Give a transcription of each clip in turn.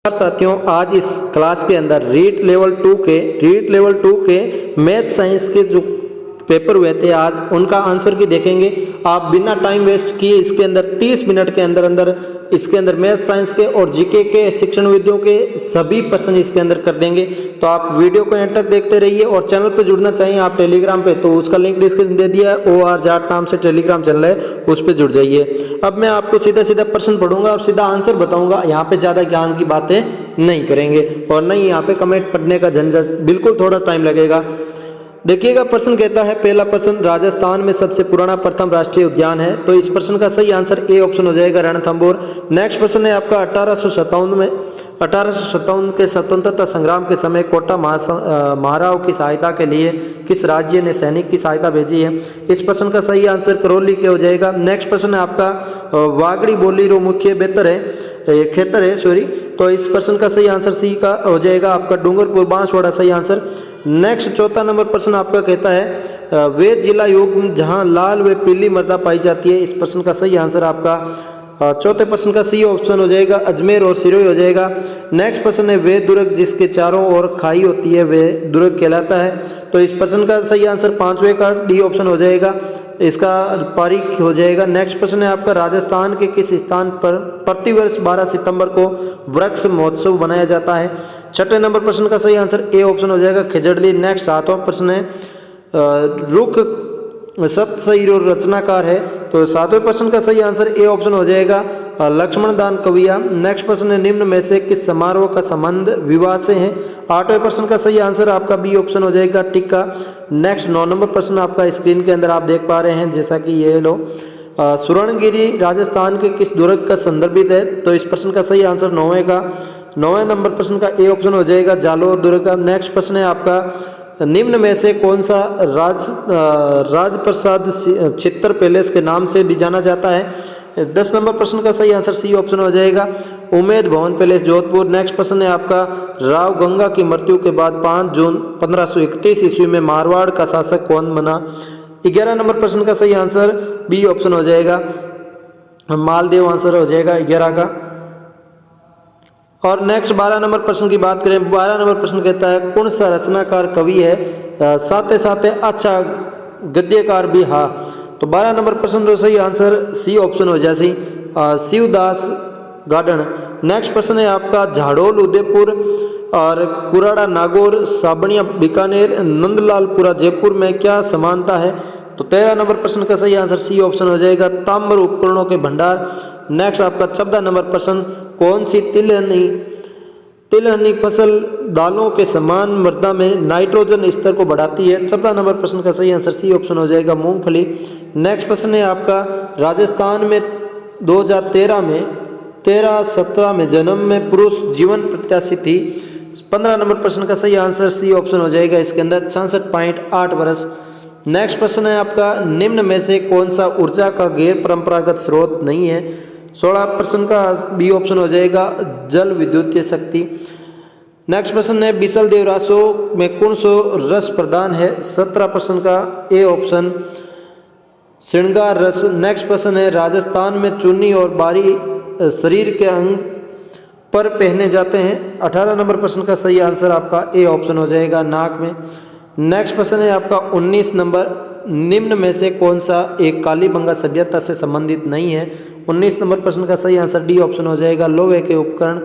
साथियों, आज इस क्लास के अंदर रीट लेवल टू के मैथ साइंस के जो पेपर हुए थे आज उनका आंसर की देखेंगे। आप बिना टाइम वेस्ट किए इसके अंदर 30 मिनट के अंदर अंदर इसके अंदर मैथ साइंस के और जीके के शिक्षण विधियों के सभी प्रश्न इसके अंदर कर देंगे। तो आप वीडियो को एंड तक देखते रहिए और चैनल पे जुड़ना चाहिए आप टेलीग्राम पे, तो उसका लिंक डिस्क्रिप्शन दे दिया है। OR जाट नाम से टेलीग्राम चल रहा है, उस पर जुड़ जाइए। अब मैं आपको सीधा सीधा प्रश्न पढ़ूंगा और सीधा आंसर बताऊंगा। यहाँ पे ज्यादा ज्ञान की बातें नहीं करेंगे और नहीं यहाँ पे कमेंट पढ़ने का झंझट, बिल्कुल थोड़ा टाइम लगेगा। देखिएगा, प्रश्न कहता है, पहला प्रश्न, राजस्थान में सबसे पुराना प्रथम राष्ट्रीय उद्यान है। तो इस प्रश्न का सही आंसर ए ऑप्शन हो जाएगा, रणथंभौर। नेक्स्ट प्रश्न है आपका, 1857 के स्वतंत्रता संग्राम के समय कोटा महाराव की सहायता के लिए किस राज्य ने सैनिक की सहायता भेजी है? इस प्रश्न का सही आंसर करौली के हो जाएगा। नेक्स्ट प्रश्न है आपका, वागड़ी बोलीरो मुख्य खेतर है सॉरी। तो इस प्रश्न का सही आंसर सी का हो जाएगा आपका डूंगरपुर बांसवाड़ा, सही आंसर। नेक्स्ट चौथा नंबर प्रश्न आपका कहता है, वे जिला योग जहां लाल व पीली मृदा पाई जाती है। इस प्रश्न का सही आंसर आपका चौथे प्रश्न का सी ऑप्शन हो जाएगा, अजमेर और सिरोही हो जाएगा। नेक्स्ट प्रश्न है, वे दुर्ग जिसके चारों ओर खाई होती है वे दुर्ग कहलाता है। तो इस प्रश्न का सही आंसर पांचवे का डी ऑप्शन हो जाएगा, इसका पारीख हो जाएगा। नेक्स्ट प्रश्न है आपका, राजस्थान के किस स्थान पर प्रतिवर्ष 12 सितंबर को वृक्ष महोत्सव बनाया जाता है? छठे नंबर प्रश्न का सही आंसर ए ऑप्शन हो जाएगा, खिजड़ली। नेक्स्ट सातवां प्रश्न है, रुख सप्तशयी और रचनाकार है। तो सातवें प्रश्न का सही आंसर ए ऑप्शन हो जाएगा, लक्ष्मण दान कविया। नेक्स्ट प्रश्न है, निम्न में से किस समारोह का संबंध विवाह से है? आठवें प्रश्न का सही आंसर आपका बी ऑप्शन हो जाएगा, टीका। नेक्स्ट 9 नंबर प्रश्न आपका स्क्रीन के अंदर आप देख पा रहे हैं, जैसा कि ये लो, सुवर्णगिरी राजस्थान के किस दुर्ग का संदर्भित है? तो इस प्रश्न का सही आंसर 9वें नंबर प्रश्न का ए ऑप्शन हो जाएगा, जालोर दुर्ग का। नेक्स्ट प्रश्न है आपका, निम्न में से कौन सा राजप्रसाद चित्तर पैलेस के नाम से भी जाना जाता है? 10 नंबर प्रश्न का सही आंसर सी ऑप्शन हो जाएगा, उमेद भवन पैलेस जोधपुर। नेक्स्ट प्रश्न है आपका, राव गंगा की मृत्यु के बाद 5 जून 1531 ईस्वी में मारवाड़ का शासक कौन बना? 11 नंबर प्रश्न का सही आंसर बी ऑप्शन हो जाएगा, मालदेव आंसर हो जाएगा 11 का। और नेक्स्ट 12 नंबर प्रश्न की बात करें, 12 नंबर प्रश्न कहता है, कौन सा रचनाकार कवि है साथ साथ अच्छा गद्यकार भी? हाँ, तो 12 नंबर प्रश्न जो सही आंसर सी ऑप्शन हो जाए, शिवदास गार्डन। नेक्स्ट प्रश्न है आपका, झाड़ोल उदयपुर और कुराड़ा नागौर, साबणिया बीकानेर, नंदलालपुरा जयपुर में क्या समानता है? तो 13 नंबर प्रश्न का सही आंसर सी ऑप्शन हो जाएगा, ताम्र उपकरणों के भंडार। नेक्स्ट आपका 14 नंबर प्रश्न, कौन सी तिलहनी फसल दालों के समान मृदा में नाइट्रोजन स्तर को बढ़ाती है? 14 नंबर प्रश्न का सही आंसर सी ऑप्शन हो जाएगा, मूंगफली। नेक्स्ट प्रश्न है आपका, राजस्थान में 2013 में 13-17 में जन्म में पुरुष जीवन प्रत्याशी थी। 15 नंबर प्रश्न का सही आंसर सी ऑप्शन हो जाएगा, इसके अंदर 66.8 वर्ष। नेक्स्ट प्रश्न है आपका, निम्न में से कौन सा ऊर्जा का गैर परंपरागत स्रोत नहीं है? 16 प्रश्न का बी ऑप्शन हो जाएगा, जल विद्युतीय शक्ति। नेक्स्ट प्रश्न है, बिसल देव रासों में कौन सो रस प्रदान है? 17 प्रश्न का ए ऑप्शन, श्रृंगार रस। नेक्स्ट प्रश्न है, राजस्थान में चुन्नी और बारी शरीर के अंग पर पहने जाते हैं। 18 नंबर प्रश्न का सही आंसर आपका ए ऑप्शन हो जाएगा, नाक में। नेक्स्ट प्रश्न है आपका 19 नंबर, निम्न में से कौन सा एक कालीबंगा सभ्यता से संबंधित नहीं है? 19 नंबर प्रश्न का सही आंसर डी ऑप्शन हो जाएगा, लोहे के उपकरण।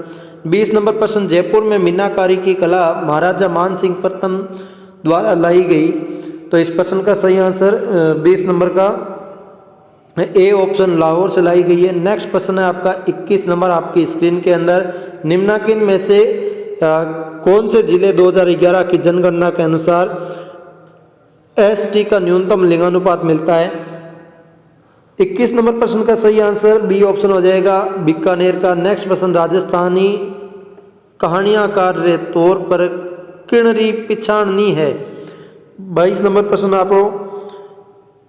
20 नंबर प्रश्न, जयपुर में मीनाकारी की कला महाराजा मान सिंह प्रथम द्वारा लाई गई। तो इस प्रश्न का सही आंसर 20 नंबर का ए ऑप्शन, लाहौर से लाई गई है। नेक्स्ट प्रश्न है आपका 21 नंबर आपकी स्क्रीन के अंदर, निम्नलिखित में से कौन से जिले 2011 की जनगणना के अनुसार ST का न्यूनतम लिंगानुपात मिलता है? 21 नंबर प्रश्न का सही आंसर बी ऑप्शन हो जाएगा, बीकानेर का। नेक्स्ट प्रश्न, राजस्थानी कहानियाकार रे तौर पर किणरी पिछाड़नी है। 22 नंबर प्रश्न आपको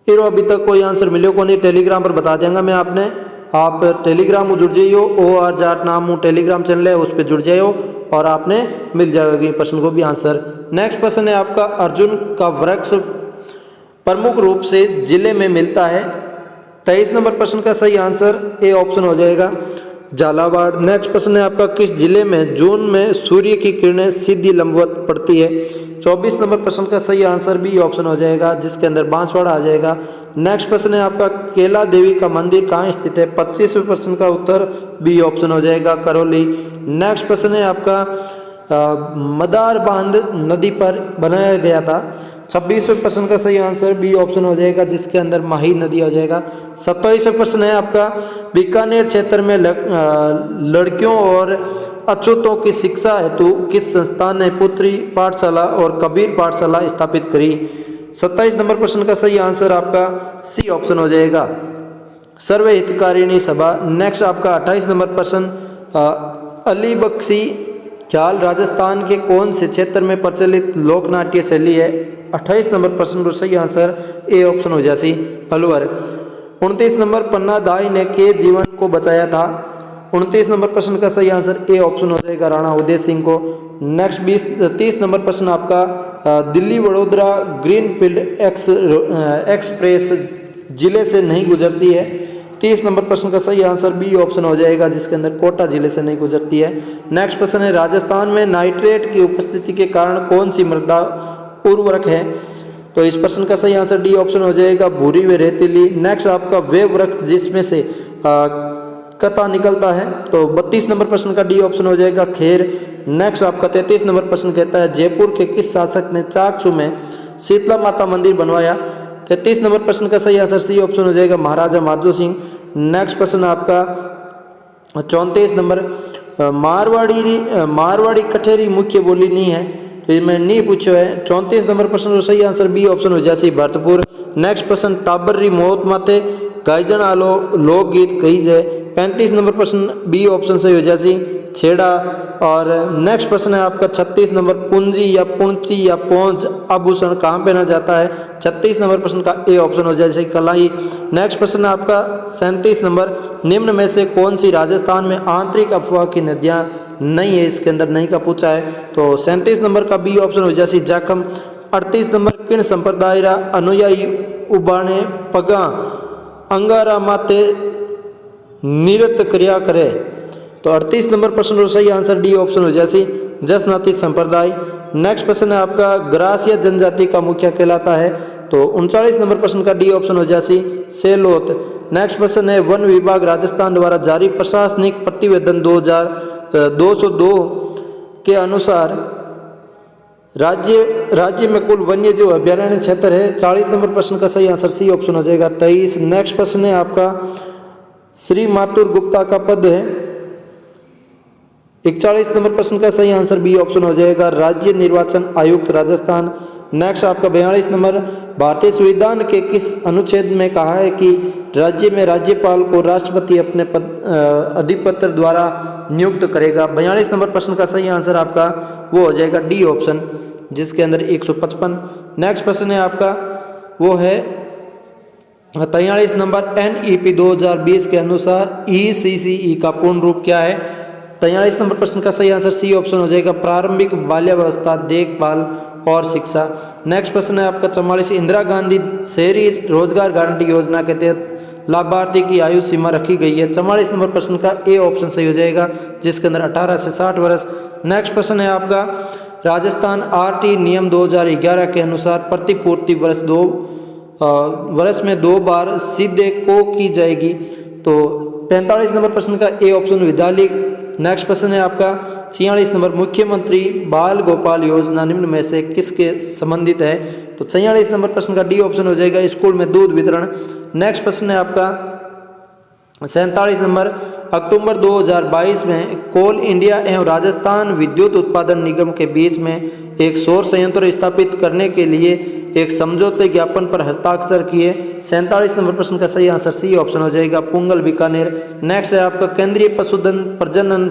अभी तक कोई आंसर मिले को नहीं, टेलीग्राम पर बता देंगे मैं आपने, आप टेलीग्राम में जुड़ जाइयो, OR जाट नाम टेलीग्राम चैनल है, उस पर जुड़ जाइयो और आपने मिल जाएगा प्रश्न को भी आंसर। नेक्स्ट प्रश्न है आपका, अर्जुन का वृक्ष प्रमुख रूप से जिले में मिलता है? 23 नंबर प्रश्न का सही आंसर ए ऑप्शन हो जाएगा, झालावाड़। नेक्स्ट प्रश्न है आपका, किस जिले में जून में सूर्य की किरणें सीधी लंबवत पड़ती है? 24 नंबर प्रश्न का सही आंसर बी ऑप्शन हो जाएगा, जिसके अंदर बांसवाड़ा आ जाएगा। नेक्स्ट प्रश्न है आपका, केला देवी का मंदिर कहाँ स्थित है? 25वें प्रश्न का उत्तर बी ऑप्शन हो जाएगा, करौली। नेक्स्ट प्रश्न है आपका, मदार बांध नदी पर बनाया गया था। 26वें प्रश्न का सही आंसर बी ऑप्शन हो जाएगा, जिसके अंदर माही नदी हो जाएगा। 27वां प्रश्न है आपका, बीकानेर क्षेत्र में लड़कियों और अछूतों की शिक्षा हेतु किस संस्थान ने पुत्री पाठशाला और कबीर पाठशाला स्थापित करी? 27 नंबर प्रश्न का सही आंसर आपका सी ऑप्शन हो जाएगा, सर्व हितकारिणी सभा। नेक्स्ट आपका 28 नंबर प्रश्न, अली बख्शी ख्याल राजस्थान के कौन से क्षेत्र में प्रचलित लोक नाट्य शैली है? 28 नंबर प्रश्न का सही आंसर ए ऑप्शन हो जासी, अलवर। 29 नंबर, पन्ना दाई ने के जीवन को बचाया था? 29 नंबर प्रश्न का सही आंसर ए ऑप्शन हो जाएगा, राणा उदय सिंह को। नेक्स्ट 30 नंबर प्रश्न आपका, दिल्ली वडोदरा ग्रीनफील्ड एक्सप्रेस जिले से नहीं गुजरती है? 30 नंबर प्रश्न का सही आंसर बी ऑप्शन हो जाएगा, जिसके अंदर कोटा जिले से नहीं गुजरती है। नेक्स्ट प्रश्न है, राजस्थान में नाइट्रेट की उपस्थिति के कारण कौन सी मृदा उर्वरक है? तो इस प्रश्न का सही आंसर डी ऑप्शन हो जाएगा, भूरी व रेतीली। नेक्स्ट आपका, वे वृक्ष जिसमें से कता निकलता है? तो 32 नंबर प्रश्न का डी ऑप्शन हो जाएगा, खेर। नेक्स्ट आपका 33 नंबर प्रश्न कहता है, जयपुर के किस शासक ने चाकसू में शीतला माता मंदिर बनवाया? 33 नंबर प्रश्न का सही आंसर सी ऑप्शन हो जाएगा, महाराजा माधो सिंह। नेक्स्ट प्रश्न आपका 34 नंबर, मारवाड़ी कठेरी मुख्य बोली नहीं है, तो इसमें नहीं पूछो है। 34 नंबर प्रश्न का सही आंसर बी ऑप्शन हो जाए, भरतपुर। नेक्स्ट प्रश्न, टाबर्री मौत माते गायजन आलो लोकगीत कही जाए? 35 नंबर प्रश्न बी ऑप्शन सही हो जाए, छेड़ा। और नेक्स्ट प्रश्न है आपका 36 नंबर, पूंजी या पुंची या पौंच आभूषण कहाँ पहना जाता है? 36 नंबर प्रश्न का ए ऑप्शन हो जाए, कलाई। नेक्स्ट प्रश्न है आपका 37 नंबर, निम्न में से कौन सी राजस्थान में आंतरिक अफवाह की नदियाँ नहीं है? इसके अंदर नहीं का पूछा है, तो 37 नंबर का बी ऑप्शन हो जाए, जाखम। 38 नंबर, किन संप्रदाय रा अनुयायी उबाणे पगा अंगारा माते निरत क्रिया करे? तो 38 नंबर प्रश्न का सही आंसर डी ऑप्शन हो जाए, जसनाती संप्रदाय। नेक्स्ट प्रश्न है आपका, ग्रासिया जनजाति का मुखिया कहलाता है? तो 39 नंबर प्रश्न का डी ऑप्शन हो जाए, सेलोत। नेक्स्ट प्रश्न है, वन विभाग राजस्थान द्वारा जारी प्रशासनिक प्रतिवेदन 2202 के अनुसार राज्य में कुल वन्य जीव अभ्यारण्य क्षेत्र है? 40 नंबर प्रश्न का सही आंसर सी ऑप्शन हो जाएगा, 23। नेक्स्ट प्रश्न है आपका, श्री मातुर गुप्ता का पद है? 41 नंबर प्रश्न का सही आंसर बी ऑप्शन हो जाएगा, राज्य निर्वाचन आयुक्त राजस्थान। नेक्स्ट आपका 42 नंबर, भारतीय संविधान के किस अनुच्छेद में कहा है कि राज्य में राज्यपाल को राष्ट्रपति अपने अधिपत्र द्वारा नियुक्त करेगा? 42 नंबर प्रश्न का सही आंसर आपका वो हो जाएगा डी ऑप्शन, जिसके अंदर 155। नेक्स्ट प्रश्न है आपका वो है 43 नंबर, NEP 2020 के अनुसार ECCE का पूर्ण रूप क्या है? 43 नंबर प्रश्न का सही आंसर सी ऑप्शन हो जाएगा, प्रारंभिक बाल्यावस्था देखभाल और शिक्षा। नेक्स्ट प्रश्न है आपका 44, इंदिरा गांधी शहरी रोजगार गारंटी योजना के तहत लाभार्थी की आयु सीमा रखी गई है? 44 नंबर प्रश्न का ए ऑप्शन सही हो जाएगा, जिसके अंदर 18 से 60 वर्ष। नेक्स्ट प्रश्न है आपका, राजस्थान RT नियम 2011 के अनुसार प्रतिपूर्ति वर्ष में 2 बार सीधे को की जाएगी? तो 45 नंबर प्रश्न का ए ऑप्शन विद्यालय। नेक्स्ट प्रश्न है आपका 46 नंबर, मुख्यमंत्री बाल गोपाल योजना निम्न में से किसके संबंधित है? तो 46 नंबर प्रश्न का डी ऑप्शन हो जाएगा, स्कूल में दूध वितरण। नेक्स्ट प्रश्न है आपका 47 नंबर, अक्टूबर 2022 में कोल इंडिया एवं राजस्थान विद्युत उत्पादन निगम के बीच में एक सौर संयंत्र स्थापित करने के लिए एक समझौते ज्ञापन पर हस्ताक्षर किए? 47 नंबर प्रश्न का सही आंसर सी ऑप्शन हो जाएगा, पुंगल बीकानेर। नेक्स्ट है आपका, केंद्रीय पशुधन प्रजनन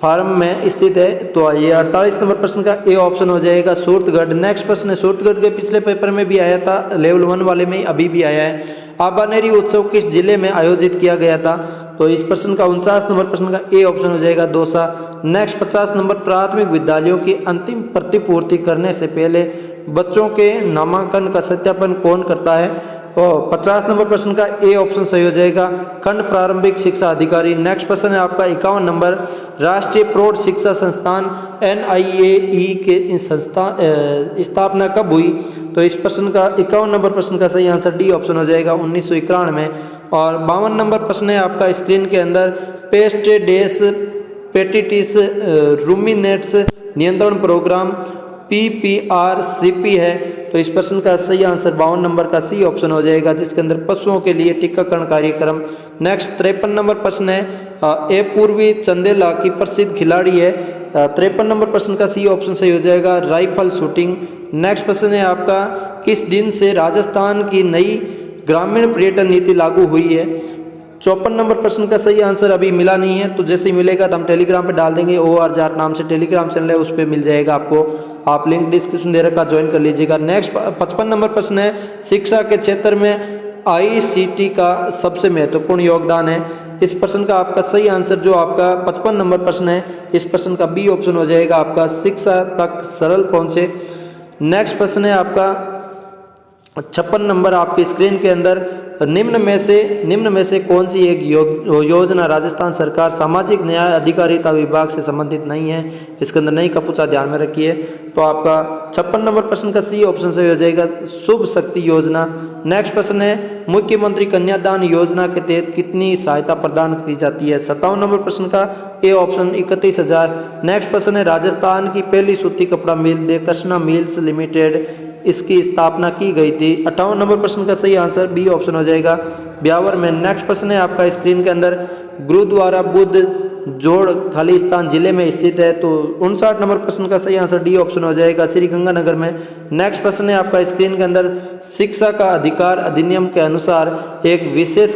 फार्म में स्थित है? तो ये 48 नंबर प्रश्न का ए ऑप्शन हो जाएगा, सूरतगढ़। नेक्स्ट प्रश्न है, सूरतगढ़ के पिछले पेपर में भी आया था, लेवल 1 वाले में अभी भी आया है। आबानेरी उत्सव किस जिले में आयोजित किया गया था? तो इस प्रश्न का 49 नंबर प्रश्न का ए ऑप्शन हो जाएगा, दौसा। नेक्स्ट 50 नंबर, प्राथमिक विद्यालयों की अंतिम प्रतिपूर्ति करने से पहले बच्चों के नामांकन का सत्यापन कौन करता है? और 50 नंबर प्रश्न का ए ऑप्शन सही हो जाएगा, खंड प्रारंभिक शिक्षा अधिकारी। नेक्स्ट प्रश्न है आपका 51 नंबर, राष्ट्रीय प्रौढ़ शिक्षा संस्थान NIAE के स्थापना कब हुई? तो इस प्रश्न का 51 नंबर प्रश्न का सही आंसर डी ऑप्शन हो जाएगा, 1991। और 52 नंबर प्रश्न है आपका स्क्रीन के अंदर, पेस्ट डेस पेटिटिस रूमिनेट्स नियंत्रण प्रोग्राम PPRCP है। तो इस प्रश्न का सही आंसर 52 नंबर का सी ऑप्शन हो जाएगा, जिसके अंदर पशुओं के लिए टीकाकरण कार्यक्रम। नेक्स्ट 53 नंबर प्रश्न है, पूर्वी चंदेला की प्रसिद्ध खिलाड़ी है। 53 नंबर प्रश्न का सी ऑप्शन सही हो जाएगा, राइफल शूटिंग। नेक्स्ट प्रश्न है आपका, किस दिन से राजस्थान की नई ग्रामीण पर्यटन नीति लागू हुई है? 54 नंबर प्रश्न का सही आंसर अभी मिला नहीं है, तो जैसे ही मिलेगा तो हम टेलीग्राम पे डाल देंगे। OR नाम से टेलीग्राम चैनल है, उस पर मिल जाएगा आपको, आप लिंक डिस्क्रिप्शन दे रखा, ज्वाइन कर लीजिएगा। नेक्स्ट 55 नंबर प्रश्न है, शिक्षा के क्षेत्र में ICT का सबसे महत्वपूर्ण योगदान है। इस प्रश्न का आपका सही आंसर जो आपका 55 नंबर प्रश्न है, इस प्रश्न का बी ऑप्शन हो जाएगा आपका, शिक्षा तक सरल पहुँचे। नेक्स्ट प्रश्न है आपका 56 नंबर आपकी स्क्रीन के अंदर, निम्न में से कौन सी एक योजना राजस्थान सरकार सामाजिक न्याय अधिकारिता विभाग से संबंधित नहीं है? इसके अंदर नहीं का पूछा, ध्यान में रखिए। तो आपका 56 नंबर प्रश्न का सी ऑप्शन सही हो जाएगा, शुभ शक्ति योजना। नेक्स्ट प्रश्न है, मुख्यमंत्री कन्यादान योजना के तहत कितनी सहायता प्रदान की जाती है? 57 नंबर प्रश्न का ए ऑप्शन 31,000। नेक्स्ट प्रश्न है, राजस्थान की पहली सूती कपड़ा मिल दे कृष्णा मिल्स लिमिटेड, इसकी स्थापना की गई थी। 58 नंबर प्रश्न का सही आंसर बी ऑप्शन हो जाएगा, ब्यावर में। नेक्स्ट प्रश्न है आपका स्क्रीन के अंदर, गुरुद्वारा बुद्ध जोड़ खालिस्तान जिले में स्थित है। तो 59 नंबर प्रश्न का सही आंसर डी ऑप्शन हो जाएगा, श्री गंगानगर में। नेक्स्ट प्रश्न है आपका स्क्रीन के अंदर, शिक्षा का अधिकार अधिनियम के अनुसार एक विशेष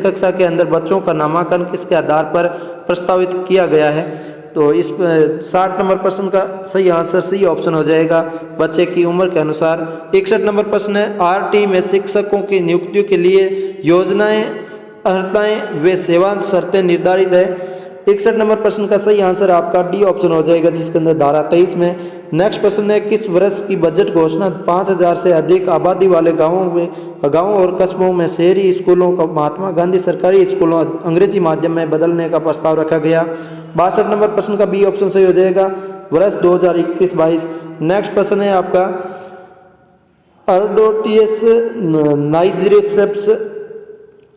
कक्षा के अंदर बच्चों का नामांकन किसके आधार पर प्रस्तावित किया गया है? तो इस 60 नंबर प्रश्न का सही आंसर सी ऑप्शन हो जाएगा, बच्चे की उम्र के अनुसार। 61 नंबर प्रश्न है, RT में शिक्षकों की नियुक्तियों के लिए योजनाएं, अर्हताएं व सेवा शर्तें निर्धारित है। 61 नंबर प्रश्न का सही आंसर आपका डी ऑप्शन हो जाएगा, जिसके अंदर धारा 23 में। नेक्स्ट प्रश्न है, किस वर्ष की बजट घोषणा 5000 से अधिक आबादी वाले गांवों और कस्बों में शहरी स्कूलों को महात्मा गांधी सरकारी स्कूलों अंग्रेजी माध्यम में बदलने का प्रस्ताव रखा गया? 62 नंबर प्रश्न का बी ऑप्शन सही हो जाएगा, वर्ष 2021-22। नेक्स्ट प्रश्न है आपका, अर्डोटियस नाइजीरियस,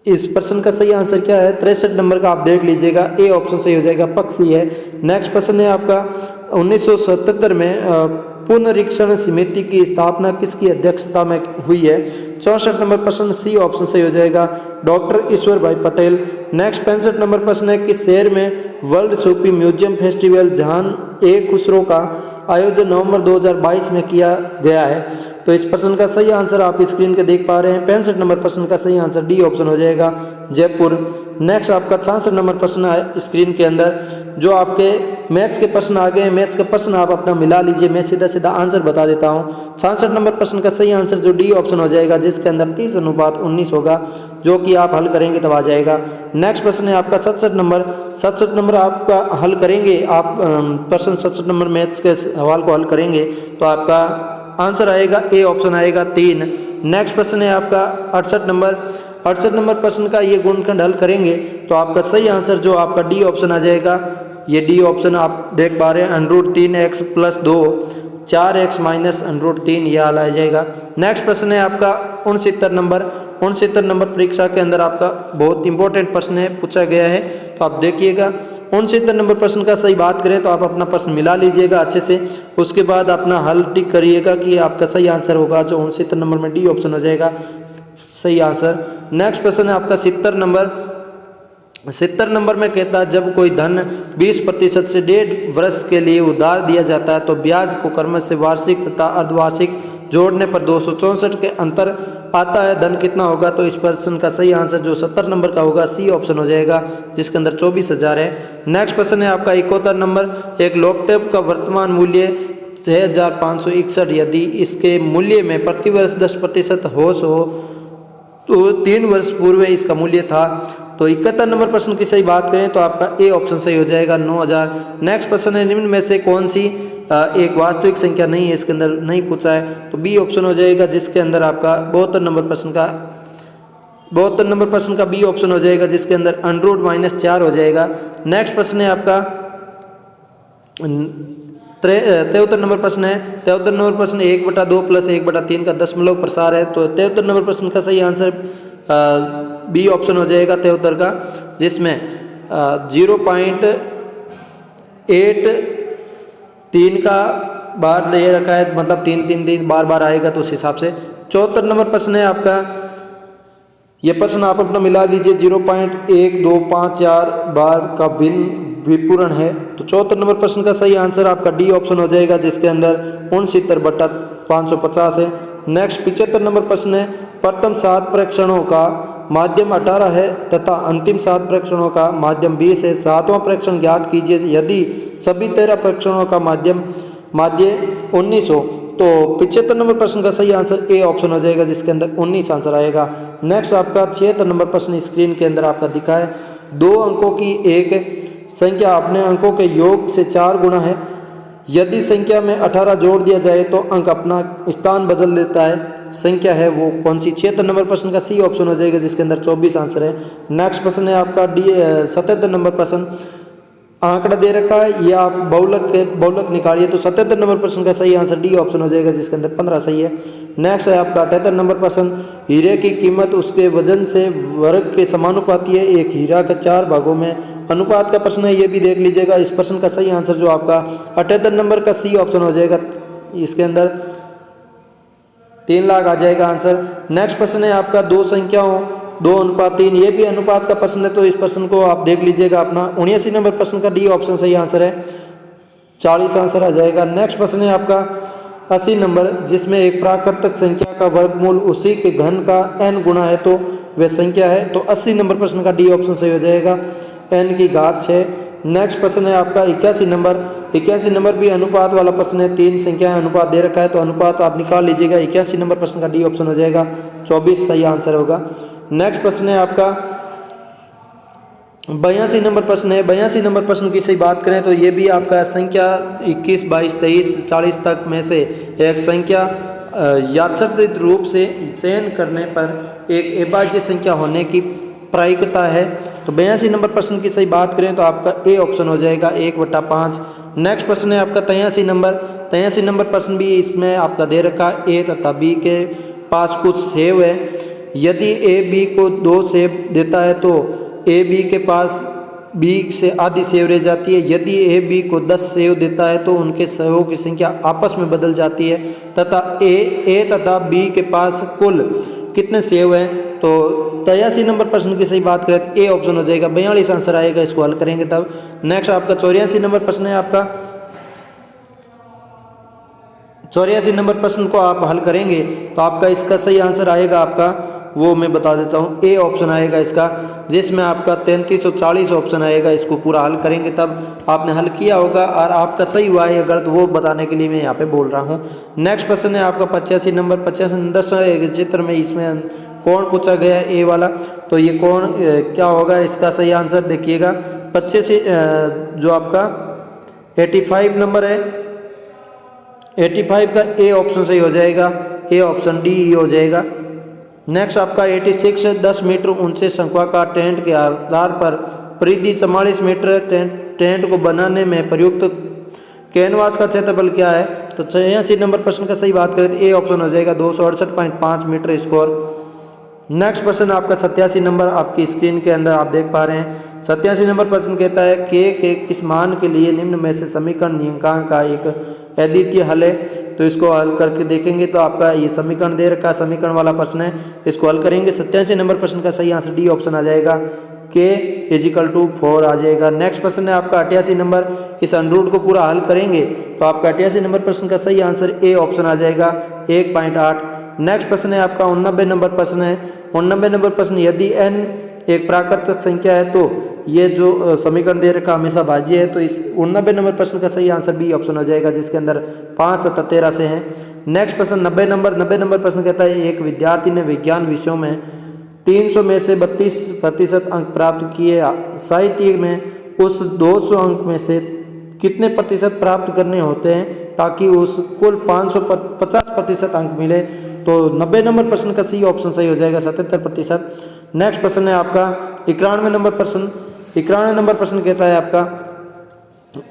इस प्रश्न का सही आंसर क्या है? 63 नंबर का आप देख लीजिएगा, ए ऑप्शन सही हो जाएगा, पक्षी है। नेक्स्ट प्रश्न है आपका, 1977 में पुनरीक्षण समिति की स्थापना किसकी अध्यक्षता में हुई है? 64 नंबर प्रश्न सी ऑप्शन सही हो जाएगा, डॉक्टर ईश्वर भाई पटेल। नेक्स्ट 65 नंबर प्रश्न है, किस शहर में वर्ल्ड सूफी म्यूजियम फेस्टिवल जहान-ए-खुसरो का आयोजन नवंबर 2022 में किया गया है? तो इस प्रश्न का सही आंसर आप स्क्रीन के देख पा रहे हैं, 65 नंबर प्रश्न का सही आंसर डी ऑप्शन हो जाएगा, जयपुर। नेक्स्ट आपका 66 नंबर प्रश्न है स्क्रीन के अंदर, जो आपके मैथ्स के प्रश्न आ गए हैं, मैथ्स के प्रश्न आप अपना मिला लीजिए, मैं सीधा आंसर बता देता हूँ। 66 नंबर प्रश्न का सही आंसर जो डी ऑप्शन हो जाएगा, जिसके अंदर 30:19 होगा, जो कि आप हल करेंगे तब आ जाएगा। नेक्स्ट प्रश्न है आपका 67 नंबर आपका हल करेंगे आप, प्रश्न 67 नंबर मैथ्स के सवाल को हल करेंगे तो आपका आंसर आएगा, ए ऑप्शन आएगा 3। नेक्स्ट प्रश्न है आपका 68 नंबर प्रश्न का ये गुणनखंड हल करेंगे तो आपका सही आंसर जो आपका डी ऑप्शन आ जाएगा, ये डी ऑप्शन आप देख पा रहे हैं, √3x + 2 4x - √3, यह हल आ जाएगा। नेक्स्ट प्रश्न है आपका 69 नंबर परीक्षा के अंदर आपका बहुत इंपॉर्टेंट प्रश्न है, पूछा गया है, तो आप देखिएगा। 69 नंबर प्रश्न का सही बात करें तो आप अपना प्रश्न मिला लीजिएगा अच्छे से, उसके बाद अपना हल टिक करिएगा कि आपका सही आंसर होगा, जो 69 नंबर में डी ऑप्शन हो जाएगा सही आंसर। नेक्स्ट प्रश्न है आपका 70 नंबर में कहता है, जब कोई धन 20% से 1.5 वर्ष के लिए उधार दिया जाता है तो ब्याज को क्रमश से वार्षिक तथा अर्धवार्षिक जोड़ने पर 264 के अंतर आता है, धन कितना होगा? तो इस प्रश्न का सही आंसर जो 70 नंबर का होगा, सी ऑप्शन हो जाएगा, जिसके अंदर 24,000 है। नेक्स्ट प्रश्न है आपका 71 नंबर, एक लैपटॉप का वर्तमान मूल्य 6,561, यदि इसके मूल्य में प्रतिवर्ष 10% होश हो तो 3 वर्ष पूर्व इसका मूल्य था। तो 71 नंबर प्रश्न की सही बात करें तो आपका ए ऑप्शन सही हो जाएगा, 9,000। नेक्स्ट प्रश्न है, निम्न में से कौन सी एक वास्तविक संख्या नहीं है, इसके अंदर नहीं पूछा है, तो बी ऑप्शन हो जाएगा, जिसके अंदर आपका 72 नंबर प्रश्न का बी ऑप्शन हो जाएगा, जिसके अंदर √-4 हो जाएगा। नेक्स्ट प्रश्न है आपका 73 नंबर प्रश्न है। 73 नंबर प्रश्न 1/2 + 1/3 का दशमलव प्रसार है, तो 73 नंबर प्रश्न का सही आंसर बी ऑप्शन हो जाएगा 73 का, जिसमें 0.83 का बार ले रखा है, मतलब 3 बार आएगा, तो उस हिसाब से। 74 नंबर प्रश्न है आपका, ये प्रश्न आप अपना मिला दीजिए, 0.1254 बार का भिन्न विपूर्ण है, तो 74 नंबर प्रश्न का सही आंसर आपका डी ऑप्शन हो जाएगा, जिसके अंदर 69/550 है। नेक्स्ट 75 नंबर प्रश्न है, प्रथम 7 प्रेक्षणों का माध्यम 18 है तथा अंतिम 7 प्रेक्षणों का माध्यम 20 है, 7वां प्रेक्षण ज्ञात कीजिए यदि सभी 13 प्रेक्षणों का माध्य 19 हो, तो 75 नंबर प्रश्न का सही आंसर ए ऑप्शन हो जाएगा, जिसके अंदर 19 आंसर आएगा। नेक्स्ट आपका 76 नंबर प्रश्न स्क्रीन के अंदर आपका दिखा है, 2 अंकों की एक संख्या अपने अंकों के योग से 4 गुना है, यदि संख्या में 18 जोड़ दिया जाए तो अंक अपना स्थान बदल देता है, संख्या है वो कौन सी? 76 नंबर प्रश्न का सी ऑप्शन हो जाएगा, जिसके अंदर 24 आंसर है। नेक्स्ट प्रश्न है आपका 77 नंबर प्रश्न, आंकड़ा दे रखा है, ये आप बहुलक निकालिए, तो 77 नंबर प्रश्न का सही आंसर डी ऑप्शन हो जाएगा, जिसके अंदर 15 सही है। नेक्स्ट है आपका 78 नंबर प्रश्न, हीरे की कीमत उसके वजन से वर्ग के समानुपाती है, एक हीरा के 4 भागों में अनुपात का प्रश्न है, ये भी देख लीजिएगा। इस प्रश्न का सही आंसर जो आपका 78 नंबर का सी ऑप्शन हो जाएगा, इसके अंदर 3 लाख आ जाएगा आंसर। नेक्स्ट प्रश्न है आपका 2 संख्याओं 2:3, ये भी अनुपात का प्रश्न है, तो इस प्रश्न को आप देख लीजिएगा अपना। 79 नंबर प्रश्न का डी ऑप्शन सही आंसर है, 40 आंसर आ जाएगा। नेक्स्ट प्रश्न है आपका 80 नंबर, जिसमें एक प्राकृतिक संख्या का वर्गमूल उसी के घन का n गुना है, तो वह संख्या है, तो 80 नंबर प्रश्न का डी ऑप्शन सही हो जाएगा, n की घात 6। नेक्स्ट प्रश्न है आपका 81 नंबर भी अनुपात वाला प्रश्न है, 3 संख्याएं अनुपात दे रखा है, तो अनुपात आप निकाल लीजिएगा। 81 नंबर प्रश्न का डी ऑप्शन हो जाएगा, 24 सही आंसर होगा। नेक्स्ट प्रश्न है आपका 82 नंबर प्रश्न है। 82 नंबर प्रश्न की सही बात करें तो ये भी आपका संख्या 21, 22, 23, 40 तक में से एक संख्या यादृच्छिक रूप से चयन करने पर एक अभाज्य संख्या होने की प्रायिकता है, तो 82 नंबर प्रश्न की सही बात करें तो आपका ए ऑप्शन हो जाएगा, 1/5। नेक्स्ट प्रश्न है आपका 83 नंबर प्रश्न भी इसमें आपका दे रखा है, ए तथा बी के पास कुछ सेव है, यदि ए बी को 2 सेव देता है तो ए बी के पास बी से आधी सेव रह जाती है, यदि ए बी को 10 सेव देता है तो उनके सेवों की संख्या आपस में बदल जाती है, तथा ए तथा बी के पास कुल कितने सेव हैं, तो 83 नंबर प्रश्न की सही बात करें तो ए ऑप्शन हो जाएगा, 42 आंसर आएगा, इसको हल करेंगे तब। नेक्स्ट आपका 84 नंबर प्रश्न है आपका 84 नंबर प्रश्न को आप हल करेंगे तो आपका इसका सही आंसर आएगा, आपका वो मैं बता देता हूँ, ए ऑप्शन आएगा इसका, जिसमें आपका 33 और 40 ऑप्शन आएगा, इसको पूरा हल करेंगे तब आपने हल किया होगा, और आपका सही हुआ है या गलत वो बताने के लिए मैं यहाँ पे बोल रहा हूँ। नेक्स्ट प्रश्न है आपका 85 नंबर 85 चित्र में इसमें कौन पूछा गया है, ए वाला, तो ये कौन क्या होगा, इसका सही आंसर देखिएगा 85 जो आपका 85 नंबर है, 85 का ए ऑप्शन सही हो जाएगा, ए ऑप्शन डी हो जाएगा। नेक्स्ट आपका 86 10 मीटर ऊंचे शंक्वाकार टेंट के आधार पर परिधि 44 मीटर, टेंट को बनाने में प्रयुक्त कैनवास का क्षेत्रफल क्या है, तो 86 नंबर प्रश्न का सही बात करें तो ए ऑप्शन हो जाएगा, 268.5 मीटर स्क्वायर। नेक्स्ट प्रश्न आपका 87 नंबर आपकी स्क्रीन के अंदर आप देख पा रहे हैं। 87 नंबर प्रश्न कहता है के किस मान के लिए निम्न में से समीकरण नियंत्रण का एक अद्वितीय हल है, तो इसको हल करके देखेंगे तो आपका ये समीकरण दे रखा समीकरण वाला प्रश्न है, इसको हल करेंगे। 87 नंबर प्रश्न का सही आंसर डी ऑप्शन आ जाएगा, के = 4 आ जाएगा। नेक्स्ट प्रश्न है आपका 88 नंबर, इस अंडरूट को पूरा हल करेंगे तो आपका 88 नंबर प्रश्न का सही आंसर ए ऑप्शन आ जाएगा, 1.8। नेक्स्ट प्रश्न है आपका 89 नंबर प्रश्न है। 89 नंबर प्रश्न, यदि n एक प्राकृतिक संख्या है तो ये जो समीकरण दे रखा हमेशा भाज्य है, तो इस 89 नंबर प्रश्न का सही आंसर बी ऑप्शन हो जाएगा, जिसके अंदर 5 तथा 13 से हैं। नेक्स्ट प्रश्न 90 नंबर प्रश्न कहता है एक विद्यार्थी ने विज्ञान विषयों में 300 में से 32% अंक प्राप्त किए, साहित्य में उस 200 अंक में से कितने प्रतिशत प्राप्त करने होते हैं ताकि उस कुल 550% अंक मिले। तो 90 नंबर प्रश्न का सी ऑप्शन सही हो जाएगा 77%। नेक्स्ट प्रश्न है आपका 91 नंबर प्रश्न। 91 नंबर प्रश्न कहता है आपका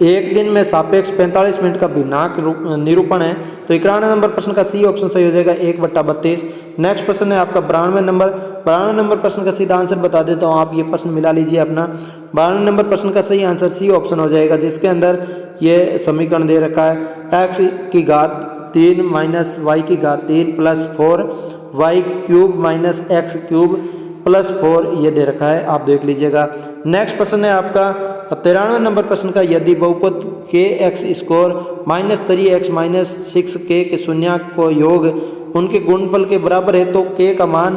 एक दिन में सापेक्ष 45 मिनट का भिन्नांक निरूपण है। तो 91 नंबर प्रश्न का सी ऑप्शन सही हो जाएगा 1/32। नेक्स्ट प्रश्न है आपका 92 नंबर प्रश्न का सीधा आंसर बता देता हूँ, आप ये प्रश्न मिला लीजिए अपना। 92 नंबर प्रश्न का सही आंसर सी ऑप्शन हो जाएगा, जिसके अंदर ये समीकरण दे रखा है x की घात 3 माइनस वाई की घात 3 plus 4 y cube minus x cube plus 4 ये दे रखा है, आप देख लीजिएगा। नेक्स्ट प्रश्न है आपका 93 नंबर प्रश्न का यदि बहुपद के एक्स स्कोर -3x -6k के शून्यक को योग उनके गुणनफल के बराबर है तो k का मान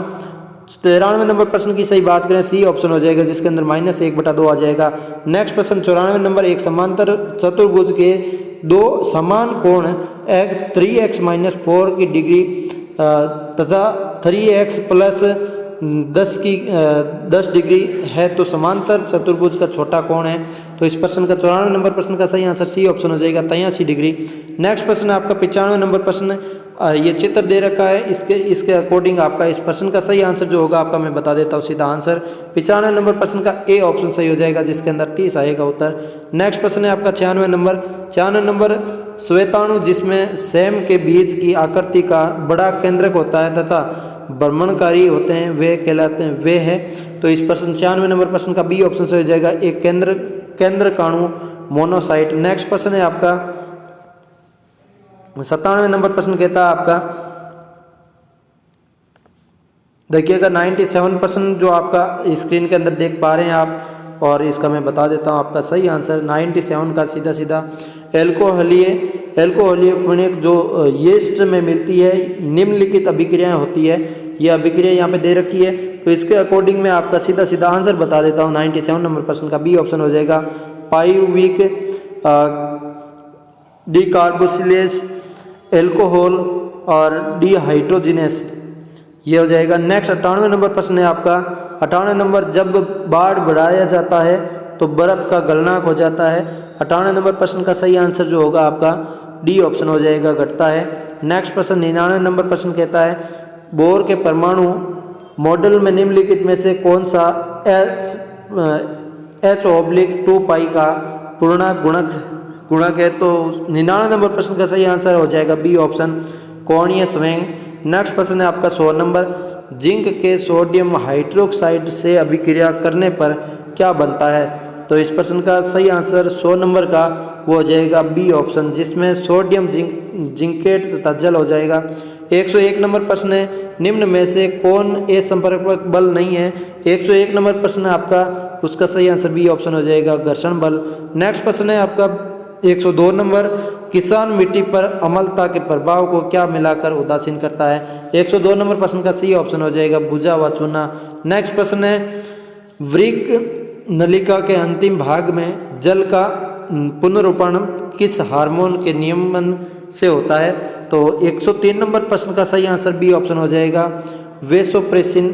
93 नंबर प्रश्न की सही बात करें सी ऑप्शन हो जाएगा, जिसके अंदर -1/2 आ जाएगा। नेक्स्ट प्रश्न 94 नंबर एक समांतर चतुर्भुज के दो समान कोण 3x - 4 की डिग्री तथा 3x प्लस 10 डिग्री है तो समांतर चतुर्भुज का छोटा कोण है। तो इस प्रश्न का 94 नंबर प्रश्न का सही आंसर सी ऑप्शन हो जाएगा 83 डिग्री। नेक्स्ट प्रश्न आपका 95 नंबर प्रश्न, ये चित्र दे रखा है, इसके अकॉर्डिंग आपका इस प्रश्न का सही आंसर जो होगा आपका मैं बता देता हूँ सीधा आंसर। 95 नंबर प्रश्न का ए ऑप्शन सही हो जाएगा, जिसके अंदर 30 आएगा उत्तर। नेक्स्ट प्रश्न है आपका 96 नंबर श्वेताणु जिसमें सेम के बीज की आकृति का बड़ा केंद्रक होता है तथा भ्रमणकारी होते हैं वे कहलाते हैं वे है। तो इस प्रश्न 96 नंबर प्रश्न का बी ऑप्शन सही हो जाएगा, एक केंद्रकाणु मोनोसाइट। नेक्स्ट प्रश्न है आपका 97 नंबर प्रश्न कहता है आपका देखिएगा 97% जो आपका स्क्रीन के अंदर देख पा रहे हैं आप, और इसका मैं बता देता हूँ आपका सही आंसर 97 का सीधा एल्कोहलीय खुनिक जो यीस्ट में मिलती है निम्नलिखित अभिक्रियाएं होती है, ये अभिक्रिया यहाँ पे दे रखी है। तो इसके अकॉर्डिंग मैं आपका सीधा आंसर बता देता हूँ 97 नंबर प्रश्न का बी ऑप्शन हो जाएगा, पाइरुविक डीकार्बोसिलेस एल्कोहल और डिहाइड्रोजिनेस ये हो जाएगा। नेक्स्ट 98 नंबर प्रश्न है आपका 98 नंबर जब बाढ़ बढ़ाया जाता है तो बर्फ का गलनांक हो जाता है। 98 नंबर प्रश्न का सही आंसर जो होगा आपका डी ऑप्शन हो जाएगा, घटता है। नेक्स्ट प्रश्न 99 नंबर प्रश्न कहता है बोर के परमाणु मॉडल में निम्नलिखित में से कौन सा H/2 पाई का पूर्णांक गुणक है। तो 99 नंबर प्रश्न का सही आंसर हो जाएगा बी ऑप्शन, कोणीय संवेग। नेक्स्ट प्रश्न है आपका 100 नंबर जिंक के सोडियम हाइड्रोक्साइड से अभिक्रिया करने पर क्या बनता है। तो इस प्रश्न का सही आंसर 100 नंबर का वो हो जाएगा बी ऑप्शन, जिसमें सोडियम जिंकेट तथा जल हो जाएगा। 101 नंबर प्रश्न है निम्न में से कौन असंपर्क बल नहीं है। 101 नंबर प्रश्न आपका उसका सही आंसर बी ऑप्शन हो जाएगा, घर्षण बल। नेक्स्ट प्रश्न है आपका 102 नंबर किसान मिट्टी पर अम्लता के प्रभाव को क्या मिलाकर उदासीन करता है। 102 नंबर प्रश्न का सी ऑप्शन हो जाएगा, भुजा व चूना। नेक्स्ट प्रश्न है वृक्क नलिका के अंतिम भाग में जल का पुनरुत्पादन किस हार्मोन के नियमन से होता है। तो 103 नंबर प्रश्न का सही आंसर बी ऑप्शन हो जाएगा, वेसोप्रेसिन।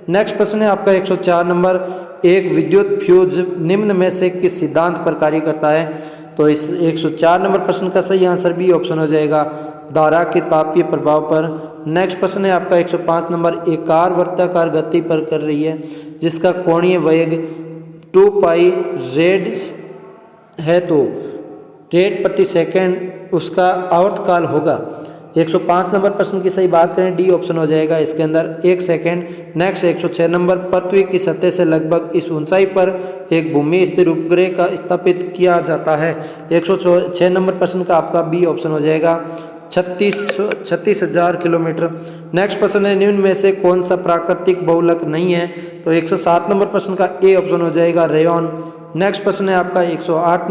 नेक्स्ट प्रश्न है आपका 104 नंबर एक विद्युत फ्यूज निम्न में से किस सिद्धांत पर कार्य करता है। तो इस 104 नंबर प्रश्न का सही आंसर बी ऑप्शन हो जाएगा, धारा के तापीय प्रभाव पर। नेक्स्ट प्रश्न है आपका 105 नंबर एक कार वर्ताकार गति पर कर रही है जिसका कोणीय वेग 2 पाई रेड है तो रेड प्रति सेकंड उसका आवर्तकाल होगा। 105 नंबर प्रश्न की सही बात करें डी ऑप्शन हो जाएगा, इसके अंदर 1 सेकंड। नेक्स्ट 106 नंबर पृथ्वी की सतह से लगभग इस ऊंचाई पर एक भूमि स्थिर उपग्रह का स्थापित किया जाता है। 106 नंबर प्रश्न का आपका बी ऑप्शन हो जाएगा, 36,000 किलोमीटर। नेक्स्ट प्रश्न है निम्न में से कौन सा प्राकृतिक बहुलक नहीं है। तो 107 नंबर प्रश्न का ए ऑप्शन हो जाएगा, रेयन। नेक्स्ट प्रश्न है आपका 108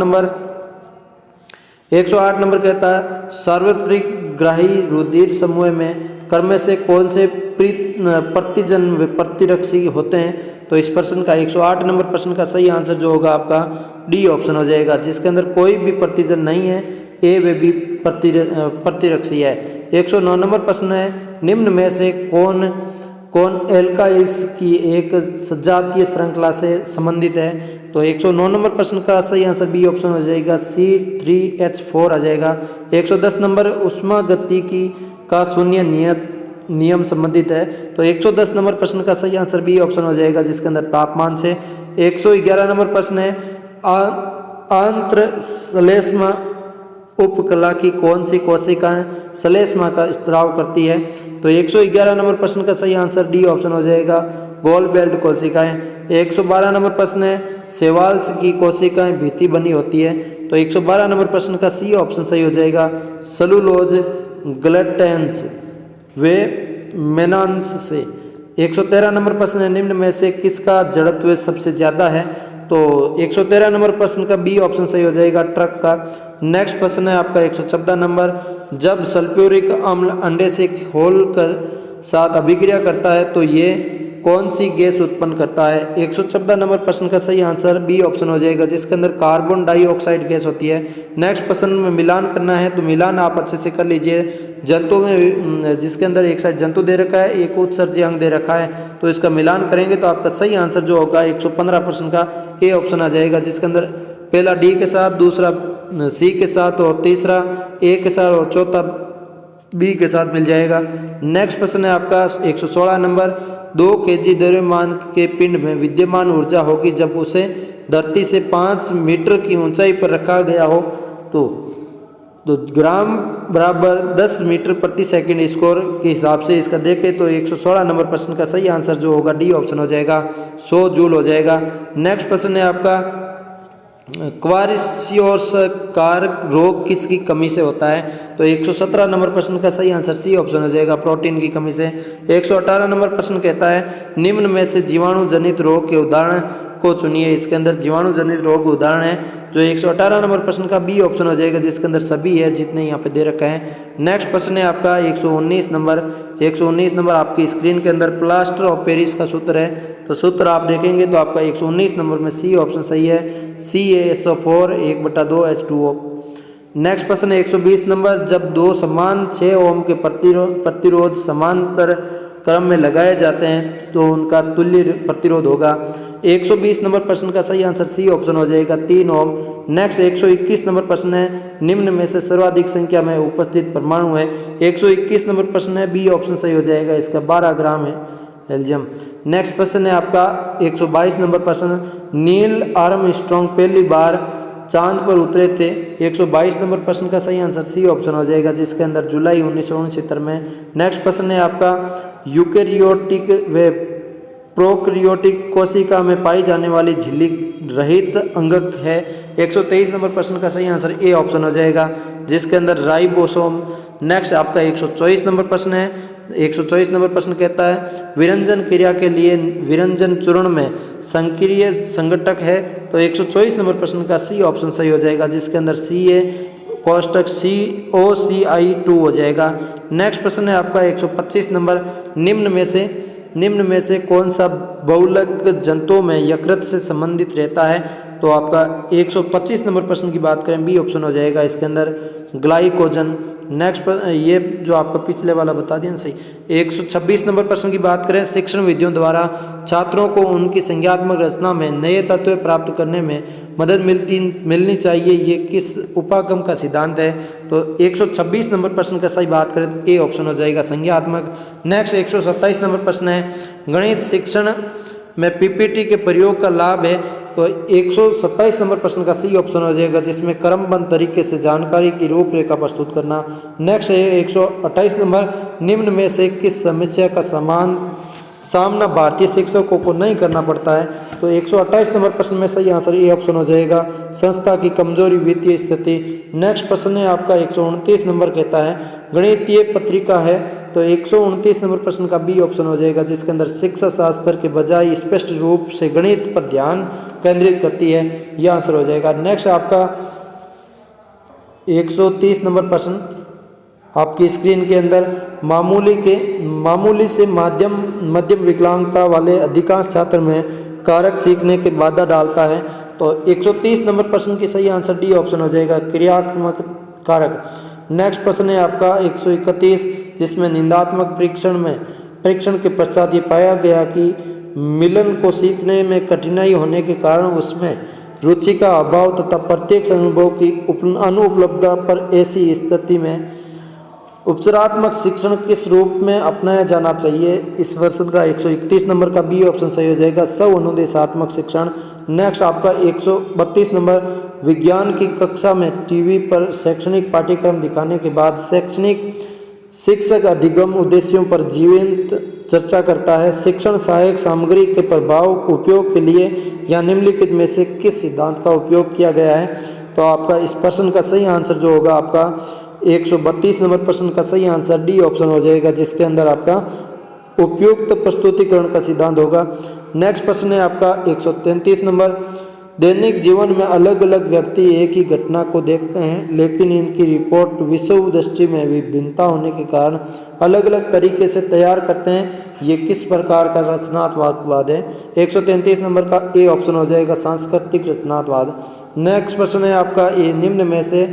नंबर कहता है सार्वत्रिक ग्राही रुधिर समूह में क्रम से कौन से प्रतिजन प्रतिरक्षी होते हैं। तो इस प्रश्न का 108 नंबर प्रश्न का सही आंसर जो होगा आपका डी ऑप्शन हो जाएगा, जिसके अंदर कोई भी प्रतिजन नहीं है, ए वे भी प्रतिरक्षी है। 109 नंबर प्रश्न है निम्न में से कौन एल्काइल्स की एक सजातीय श्रृंखला से संबंधित है। तो 109 नंबर प्रश्न का सही आंसर बी ऑप्शन हो जाएगा, C3H4 आ जाएगा। 110 नंबर ऊष्मागतिकी का शून्य नियम संबंधित है, तो 110 नंबर प्रश्न का सही आंसर बी ऑप्शन हो जाएगा, जिसके अंदर तापमान से। 111 नंबर प्रश्न है, आंत्रश्लेष्मा उपकला की कौन सी कोशिकाएं श्लेष्मा का स्त्राव करती है, तो 111 नंबर प्रश्न का सही आंसर डी ऑप्शन हो जाएगा, गोल बेल्ट कोशिकाएं। 112 नंबर प्रश्न है, सेवाल्स की कोशिकाएं भित्ति बनी होती है, तो 112 नंबर प्रश्न का सी ऑप्शन सही हो जाएगा, सेलुलोज ग्लैटेंस वे मेनान्स से। 113 नंबर प्रश्न है, निम्न में से किसका जड़त्व सबसे ज्यादा है, तो 113 नंबर प्रश्न का बी ऑप्शन सही हो जाएगा, ट्रक का। नेक्स्ट प्रश्न है आपका 114 नंबर, जब सल्फ्यूरिक अम्ल अंडे से खोल कर साथ अभिक्रिया करता है तो ये कौन सी गैस उत्पन्न करता है। 114 नंबर प्रश्न का सही आंसर बी ऑप्शन हो जाएगा, जिसके अंदर कार्बन डाइऑक्साइड गैस होती है। नेक्स्ट प्रश्न में मिलान करना है, तो मिलान आप अच्छे से कर लीजिए। जंतु में जिसके अंदर एक साइड जंतु दे रखा है, एक उत्सर्जी अंग दे रखा है, तो इसका मिलान करेंगे तो आपका सही आंसर जो होगा 115 प्रश्न का ए ऑप्शन आ जाएगा, जिसके अंदर पहला डी के साथ, दूसरा सी के साथ और तीसरा ए के साथ और चौथा बी के साथ मिल जाएगा। नेक्स्ट प्रश्न है आपका 116 नंबर, 2 kg द्रव्यमान के पिंड में विद्यमान ऊर्जा होगी जब उसे धरती से 5 मीटर की ऊंचाई पर रखा गया हो, तो ग्राम बराबर 10 मीटर प्रति सेकंड स्क्वायर के हिसाब से इसका देखें तो 116 नंबर प्रश्न का सही आंसर जो होगा डी ऑप्शन हो जाएगा, 100 जूल हो जाएगा। नेक्स्ट प्रश्न है आपका, क्वारसियोर्सकारक रोग किसकी कमी से होता है, तो 117 नंबर प्रश्न का सही आंसर सी ऑप्शन हो जाएगा, प्रोटीन की कमी से। 118 नंबर प्रश्न कहता है, निम्न में से जीवाणु जनित रोग के उदाहरण को चुनिए। इसके अंदर जीवाणु जनित रोग उदाहरण है जो 118 नंबर प्रश्न का बी ऑप्शन हो जाएगा, जिसके अंदर सभी है जितने यहाँ पे दे रखा है। नेक्स्ट प्रश्न है आपका 119 नंबर। 119 नंबर आपकी स्क्रीन के अंदर प्लास्टर ऑफ पेरिस का सूत्र है, तो सूत्र आप देखेंगे तो आपका 119 नंबर में सी ऑप्शन सही है, CaSO4 1/2H2O। नेक्स्ट प्रश्न है 120 नंबर, जब 2 समान 6 ओम के प्रतिरोध समांतर क्रम में लगाए जाते हैं तो उनका तुल्य प्रतिरोध होगा। 120 नंबर प्रश्न का सही आंसर सी ऑप्शन हो जाएगा, 3 ओम। नेक्स्ट 121 नंबर प्रश्न है, निम्न में से सर्वाधिक संख्या में उपस्थित परमाणु है। 121 नंबर प्रश्न है, बी ऑप्शन सही हो जाएगा, इसका 12 ग्राम है हेलियम। नेक्स्ट प्रश्न है आपका 122 नंबर प्रश्न, नील आर्मस्ट्रांग पहली बार चांद पर उतरे थे। 122 नंबर प्रश्न का सही आंसर सी ऑप्शन हो जाएगा, जिसके अंदर जुलाई 1969 में। नेक्स्ट प्रश्न है आपका, यूकेरियोटिक व प्रोकैरियोटिक कोशिका में पाई जाने वाली झिल्ली रहित अंगक है। 123 नंबर प्रश्न का सही आंसर ए ऑप्शन हो जाएगा, जिसके अंदर राइबोसोम। नेक्स्ट आपका 124 नंबर प्रश्न है। 124 नंबर प्रश्न कहता है, विरंजन क्रिया के लिए विरंजन चूर्ण में संक्रिय संघटक है, तो 124 नंबर प्रश्न का सी ऑप्शन सही हो जाएगा, जिसके अंदर Ca कोष्टक COCI2 हो जाएगा। नेक्स्ट प्रश्न है आपका 125 नंबर, निम्न में से कौन सा बहुलक जंतुओं में यकृत से संबंधित रहता है, तो आपका 125 नंबर प्रश्न की बात करें बी ऑप्शन हो जाएगा, इसके अंदर ग्लाइकोजन। नेक्स्ट ये जो आपका पिछले वाला बता दिया ना सही। 126 नंबर प्रश्न की बात करें, शिक्षण विधियों द्वारा छात्रों को उनकी संज्ञात्मक रचना में नए तत्व प्राप्त करने में मदद मिलनी चाहिए, ये किस उपागम का सिद्धांत है, तो 126 नंबर प्रश्न का सही बात करें तो ए ऑप्शन हो जाएगा, संज्ञात्मक। नेक्स्ट 127 नंबर प्रश्न है, गणित शिक्षण में पीपीटी के प्रयोग का लाभ है, तो 127 नंबर प्रश्न का सी ऑप्शन हो जाएगा, जिसमें क्रमबद्ध तरीके से जानकारी की रूपरेखा प्रस्तुत करना। नेक्स्ट है 128 नंबर, निम्न में से किस समस्या का सामना भारतीय शिक्षकों को नहीं करना पड़ता है, तो 128 नंबर प्रश्न में सही आंसर ए ऑप्शन हो जाएगा, संस्था की कमजोरी वित्तीय स्थिति। नेक्स्ट प्रश्न है आपका 129 नंबर कहता है, गणितीय पत्रिका है, तो 129 नंबर प्रश्न का बी ऑप्शन हो जाएगा, जिसके अंदर शिक्षा शास्त्र के बजाय स्पष्ट रूप से गणित पर ध्यान केंद्रित करती है, यह आंसर हो जाएगा। नेक्स्ट आपका 130 नंबर प्रश्न आपकी स्क्रीन के अंदर, मामूली से मध्यम विकलांगता वाले अधिकांश छात्र में कारक सीखने के बाधा डालता है, तो 130 नंबर प्रश्न की सही आंसर डी ऑप्शन हो जाएगा, क्रियात्मक कारक। नेक्स्ट प्रश्न है आपका 131, जिसमें निंदात्मक परीक्षण के पश्चात ये पाया गया कि मिलन को सीखने में कठिनाई होने के कारण उसमें रुचि का अभाव तथा प्रत्यक्ष अनुभव की अनुपलब्धता पर ऐसी स्थिति में उपचारात्मक शिक्षण किस रूप में अपनाया जाना चाहिए? इस वर्षन का 131 नंबर का बी ऑप्शन सही हो जाएगा, स्व अनुदेशात्मक शिक्षण। नेक्स्ट आपका 132 नंबर, विज्ञान की कक्षा में टीवी पर शैक्षणिक पाठ्यक्रम दिखाने के बाद शैक्षणिक शिक्षक अधिगम उद्देश्यों पर जीवंत चर्चा करता है। शिक्षण सहायक सामग्री के प्रभाव उपयोग के लिए या निम्नलिखित में से किस सिद्धांत का उपयोग किया गया है? तो आपका इस प्रश्न का सही आंसर जो होगा आपका 132 नंबर प्रश्न का सही आंसर डी ऑप्शन हो जाएगा, जिसके अंदर आपका उपयुक्त प्रस्तुतिकरण का सिद्धांत होगा। नेक्स्ट प्रश्न है आपका 133 नंबर, दैनिक जीवन में अलग अलग व्यक्ति एक ही घटना को देखते हैं लेकिन इनकी रिपोर्ट विश्व दृष्टि में विभिन्नता होने के कारण अलग अलग तरीके से तैयार करते हैं, ये किस प्रकार का रचनात्मकवाद है? 133 नंबर का ए ऑप्शन हो जाएगा, सांस्कृतिक रचनात्मकवाद। नेक्स्ट प्रश्न है आपका, ये निम्न में से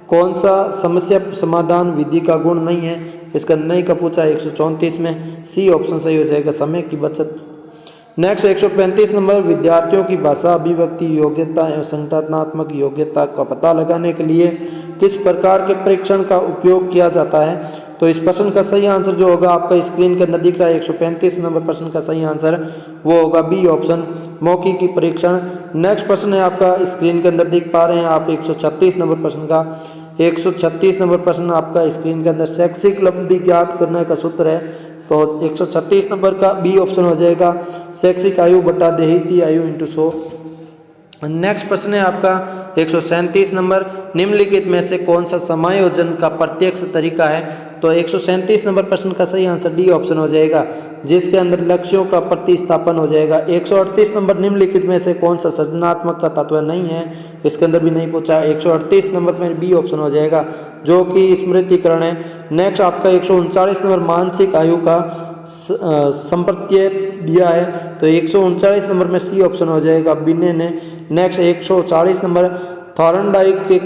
कौन सा समस्या समाधान विधि का गुण नहीं है? इसका नहीं का पूछा 134 में, सी ऑप्शन सही हो जाएगा, समय की बचत। नेक्स्ट 135 नंबर, विद्यार्थियों की भाषा अभिव्यक्ति योग्यता एवं संगठनात्मक योग्यता का पता लगाने के लिए किस प्रकार के परीक्षण का उपयोग किया जाता है? तो इस प्रश्न का सही आंसर जो होगा आपका स्क्रीन के अंदर दिख रहा है 135 नंबर प्रश्न का सही आंसर वो होगा बी ऑप्शन, मौखिकी परीक्षण। नेक्स्ट प्रश्न है आपका स्क्रीन के अंदर देख पा रहे हैं आप 136 नंबर प्रश्न का 136 नंबर प्रश्न आपका स्क्रीन के अंदर शैक्षिक उपलब्धि ज्ञात करने का सूत्र है, तो 136 नंबर का बी ऑप्शन हो जाएगा, शैक्षिक आयु बटा देहिती आयु इंटू 100। नेक्स्ट प्रश्न है आपका 137 नंबर, निम्नलिखित में से कौन सा समायोजन का प्रत्यक्ष तरीका है? तो 137 नंबर प्रश्न का सही आंसर डी ऑप्शन हो जाएगा, जिसके अंदर लक्ष्यों का प्रतिस्थापन हो जाएगा। 138 नंबर, निम्नलिखित में से कौन सा सृजनात्मक का तत्व नहीं है? इसके अंदर भी नहीं पूछा, 138 नंबर में बी ऑप्शन हो जाएगा, जो कि स्मृतिकरण है। नेक्स्ट आपका 139 नंबर, मानसिक आयु का संप्रत्यय दिया है, तो 139 नंबर में सी ऑप्शन हो जाएगा, बिन्ने ने। नेक्स्ट 140 नंबर, थॉर्नडाइक के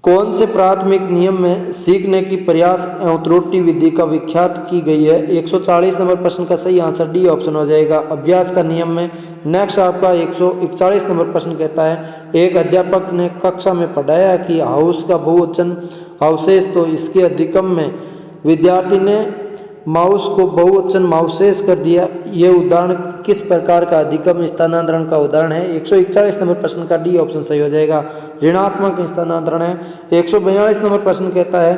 कौन से प्राथमिक नियम में सीखने की प्रयास एवं त्रुटि विधि का विख्यात की गई है? 140 नंबर प्रश्न का सही आंसर डी ऑप्शन हो जाएगा, अभ्यास का नियम में। नेक्स्ट आपका 141 नंबर प्रश्न कहता है, एक अध्यापक ने कक्षा में पढ़ाया कि हाउस का बहुवचन हाउसेस, तो इसके अधिगम में विद्यार्थी ने माउस को बहुवचन माउसेस कर दिया, ये उदाहरण किस प्रकार का अधिगम स्थानांतरण का उदाहरण है? 141 नंबर प्रश्न का डी ऑप्शन सही हो जाएगा, ऋणात्मक स्थानांतरण है। 142 नंबर प्रश्न कहता है,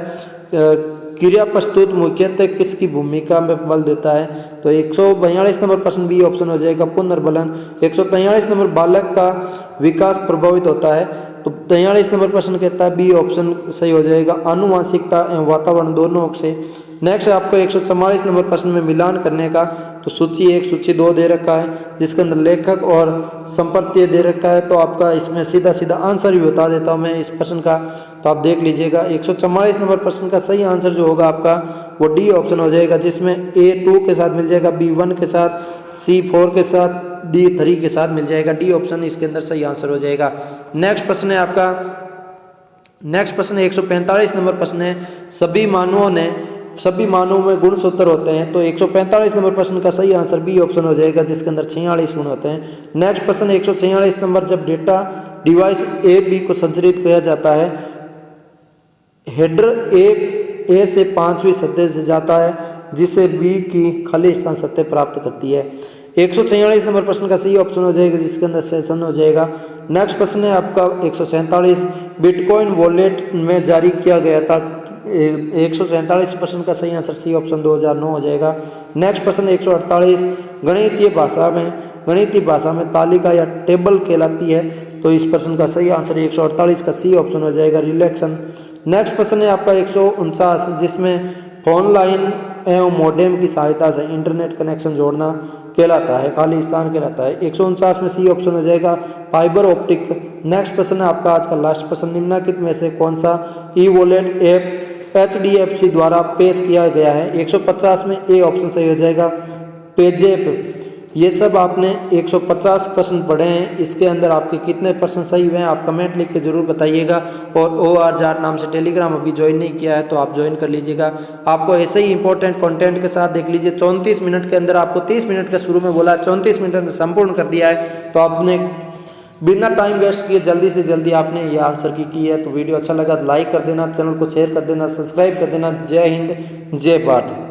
क्रिया प्रस्तुत मुख्यतः किसकी भूमिका में बल देता है? तो 142 नंबर प्रश्न बी ऑप्शन हो जाएगा, पुनर्बलन। 143 नंबर, बालक का विकास प्रभावित होता है, तो 43 नंबर प्रश्न कहता है बी ऑप्शन सही हो जाएगा, आनुवंशिकता एवं वातावरण दोनों से। नेक्स्ट आपको 144 नंबर प्रश्न में मिलान करने का, तो सूची 1 सूची 2 दे रखा है, जिसके अंदर लेखक और संप्रत्यय दे रखा है, तो आपका इसमें सीधा सीधा आंसर भी बता देता हूं मैं इस प्रश्न का, तो आप देख लीजिएगा। 144 नंबर प्रश्न का सही आंसर जो होगा आपका वो डी ऑप्शन हो जाएगा, जिसमें A2 के साथ मिल जाएगा, B1 के साथ, C4 के साथ, D3 के साथ मिल जाएगा, डी ऑप्शन इसके अंदर सही आंसर हो जाएगा। नेक्स्ट प्रश्न है आपका, नेक्स्ट प्रश्न 145 नंबर प्रश्न है, सभी मानवों में गुणसूत्र होते हैं, तो 145 नंबर प्रश्न का सही आंसर बी ऑप्शन हो जाएगा, जिसके अंदर 46 गुण होते हैं। नेक्स्ट प्रश्न 146 नंबर, जब डेटा डिवाइस ए बी को संचारित किया जाता है, हेडर ए से 5वीं सतह से जाता है, जिससे बी की खाली स्थान सतह प्राप्त करती है। 146 नंबर प्रश्न का सही ऑप्शन हो जाएगा, जिसके अंदर सेशन हो जाएगा। नेक्स्ट प्रश्न है आपका 147, बिटकॉइन वॉलेट में जारी किया गया था, 147 प्रश्न का सही आंसर सी ऑप्शन 2009 हो जाएगा। नेक्स्ट प्रश्न 148, गणितीय भाषा में तालिका या टेबल कहलाती है, तो इस प्रश्न का सही आंसर 148 का सी ऑप्शन हो जाएगा, रिलेक्शन। नेक्स्ट प्रश्न है आपका 149, जिसमें फोन लाइन एवं मॉडेम की सहायता से इंटरनेट कनेक्शन जोड़ना कहलाता है, खाली स्थान कहलाता है। 149 में सी ऑप्शन हो जाएगा, फाइबर ऑप्टिक। नेक्स्ट प्रश्न है आपका आज का लास्ट प्रश्न, निम्नलिखित में से कौन सा ई वॉलेट ऐप HDFC द्वारा पेश किया गया है? 150 में ए ऑप्शन सही हो जाएगा, पेजैप। ये सब आपने 150 प्रश्न पढ़े हैं, इसके अंदर आपके कितने प्रश्न सही हुए हैं आप कमेंट लिख के ज़रूर बताइएगा। और OR नाम से टेलीग्राम अभी ज्वाइन नहीं किया है तो आप ज्वाइन कर लीजिएगा। आपको ऐसे ही इंपॉर्टेंट कंटेंट के साथ देख लीजिए 34 मिनट के अंदर, आपको 30 मिनट के शुरू में बोला 34 मिनट में संपूर्ण कर दिया है। तो आपने बिना टाइम वेस्ट किए जल्दी से जल्दी आपने ये आंसर की है। तो वीडियो अच्छा लगा तो लाइक कर देना, चैनल को शेयर कर देना, सब्सक्राइब कर देना। जय हिंद, जय भारत।